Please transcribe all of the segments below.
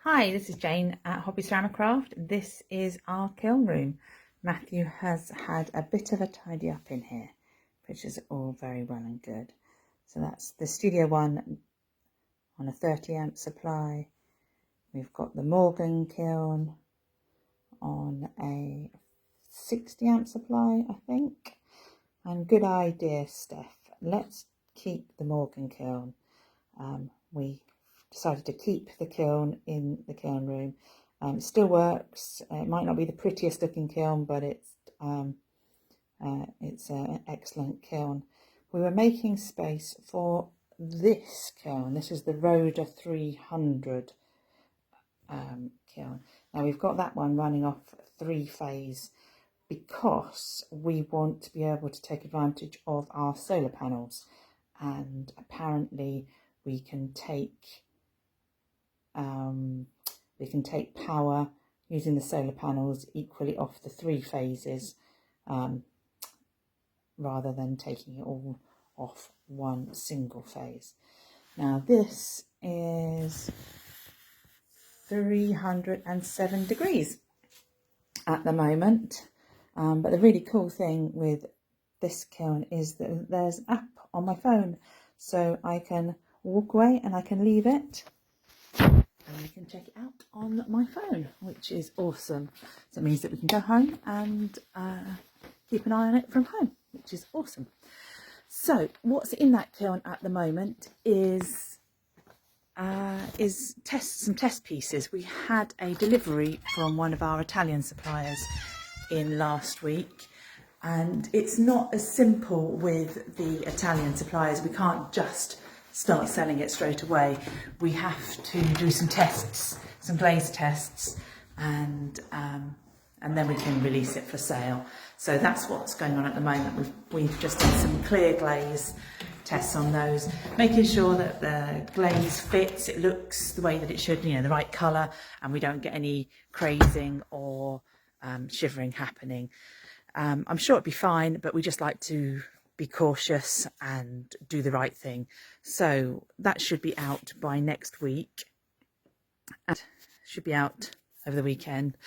Hi, this is Jane at Hobby Ceramic Craft. This is our kiln room. Matthew has had a bit of a tidy up in here, which is all very well and good. So that's the Studio One on a 30 amp supply. We've got the Morgan kiln on a 60 amp supply, I think. And good idea, Steph. Let's keep the Morgan kiln. We decided to keep the kiln in the kiln room. It still works. It might not be the prettiest looking kiln, but it's an excellent kiln. We were making space for this kiln. This is the Rohde 300 kiln. Now we've got that one running off 3-phase because we want to be able to take advantage of our solar panels, and apparently we can take power using the solar panels equally off the 3 phases rather than taking it all off one single phase. Now this is 307 degrees at the moment, but the really cool thing with this kiln is that there's an app on my phone, so I can walk away and I can leave it and I can check it out on my phone, which is awesome. So it means that we can go home and keep an eye on it from home, which is awesome. So what's in that kiln at the moment is some test pieces. We had a delivery from one of our Italian suppliers in last week, and it's not as simple with the Italian suppliers. We can't just start selling it straight away. We have to do some tests, some glaze tests, and then we can release it for sale. So that's what's going on at the moment. We've just done some clear glaze tests on those, making sure that the glaze fits, it looks the way that it should, the right colour, and we don't get any crazing or shivering happening. I'm sure it'll be fine, but we just like to be cautious and do the right thing. So that should be out by next week, and should be out over the weekend.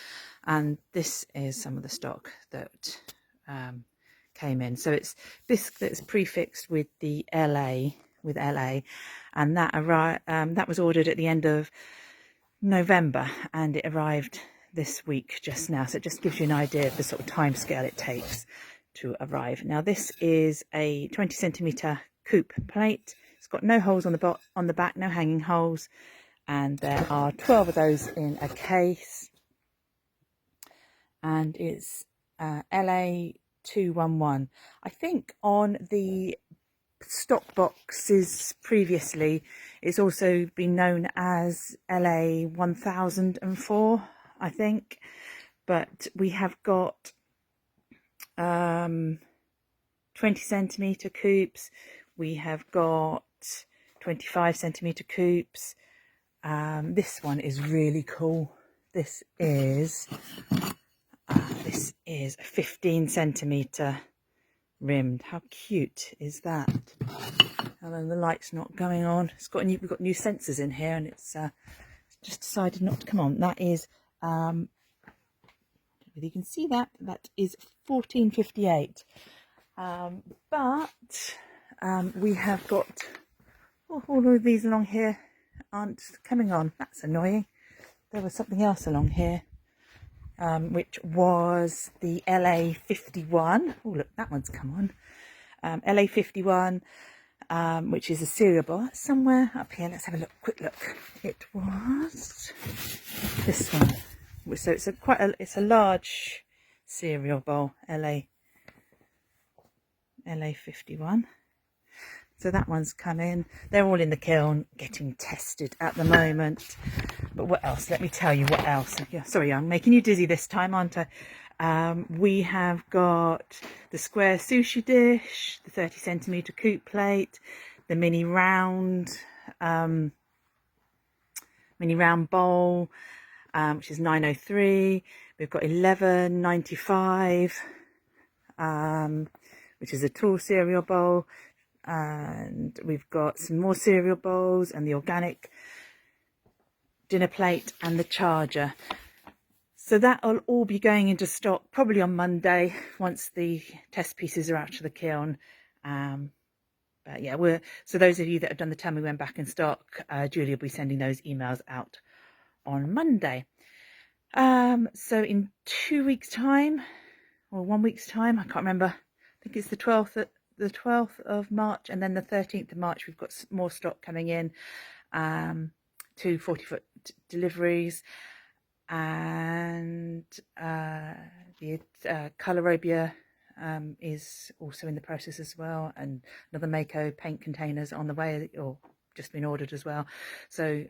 And this is some of the stock that came in. So it's bisque that's prefixed with the LA, and that was ordered at the end of November, and it arrived this week just now. So it just gives you an idea of the sort of time scale it takes to arrive. Now this is a 20 centimeter coupe plate. It's got no holes on the back, no hanging holes, and there are 12 of those in a case, and it's LA 211. I think on the stock boxes previously it's also been known as LA 1004, I think, but we have got 20 centimeter coupes, we have got 25 centimeter coupes. This one is really cool. This is a 15 centimeter rimmed. How cute is that? And then the light's not going on. We've got new sensors in here, and it's just decided not to come on. That is whether you can see that is 1458. But we have got all of these along here aren't coming on. That's annoying. There was something else along here, which was the LA 51. Oh look, that one's come on. LA 51, which is a serial ball somewhere up here. Let's have a quick look. It was this one. So it's a large cereal bowl, LA 51. So that one's come in. They're all in the kiln getting tested at the moment. But what else? Let me tell you what else. Yeah, sorry, I'm making you dizzy this time, aren't I? We have got the square sushi dish, the 30 centimeter coupe plate, the mini round bowl, which is 903. We've got 1195, which is a tall cereal bowl, and we've got some more cereal bowls and the organic dinner plate and the charger. So that'll all be going into stock probably on Monday once the test pieces are out to the kiln. But yeah, so those of you that have done the tell me when back in stock, Julie will be sending those emails out on Monday. So in 2 weeks' time, or 1 week's time, I can't remember. I think it's the 12th of March, and then the 13th of March we've got more stock coming in. 2 40-foot deliveries, and the Colorobia is also in the process as well, and another Mako paint containers on the way, or just been ordered as well. So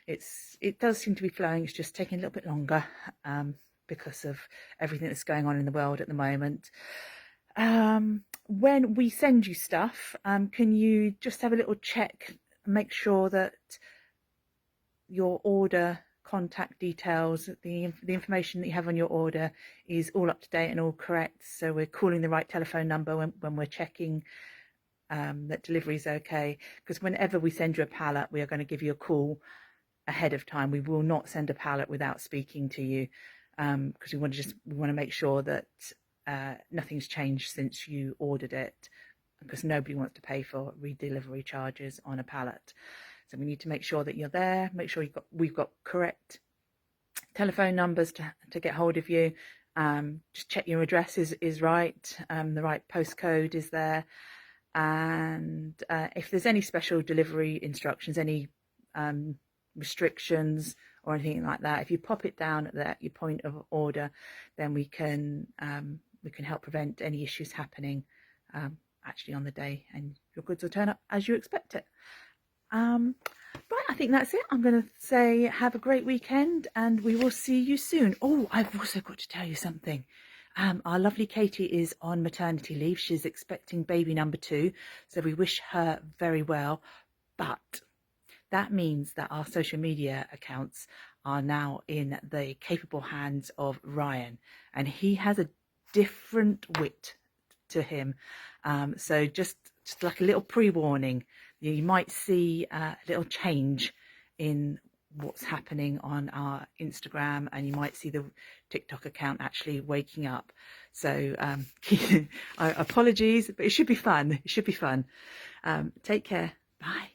it does seem to be flowing. It's just taking a little bit longer because of everything that's going on in the world at the moment. When we send you stuff, can you just have a little check, make sure that your order contact details, the information that you have on your order is all up to date and all correct, so we're calling the right telephone number when we're checking that delivery is okay, because whenever we send you a pallet, we are going to give you a call ahead of time. We will not send a pallet without speaking to you, because we want to make sure that nothing's changed since you ordered it, because nobody wants to pay for redelivery charges on a pallet. So we need to make sure that you're there, make sure we've got correct telephone numbers to get hold of you. Just check your address is right, the right postcode is there, and if there's any special delivery instructions, any restrictions or anything like that, if you pop it down at your point of order, then we can help prevent any issues happening actually on the day, and your goods will turn up as you expect it. Right, I think that's it. I'm going to say have a great weekend, and we will see you soon. Oh, I've also got to tell you something. Our lovely Katie is on maternity leave. She's expecting baby number 2, so we wish her very well. But that means that our social media accounts are now in the capable hands of Ryan, and he has a different wit to him. So just like a little pre-warning, you might see a little change in what's happening on our Instagram, and you might see the TikTok account actually waking up. So apologies, but it should be fun. It should be fun. Take care. Bye.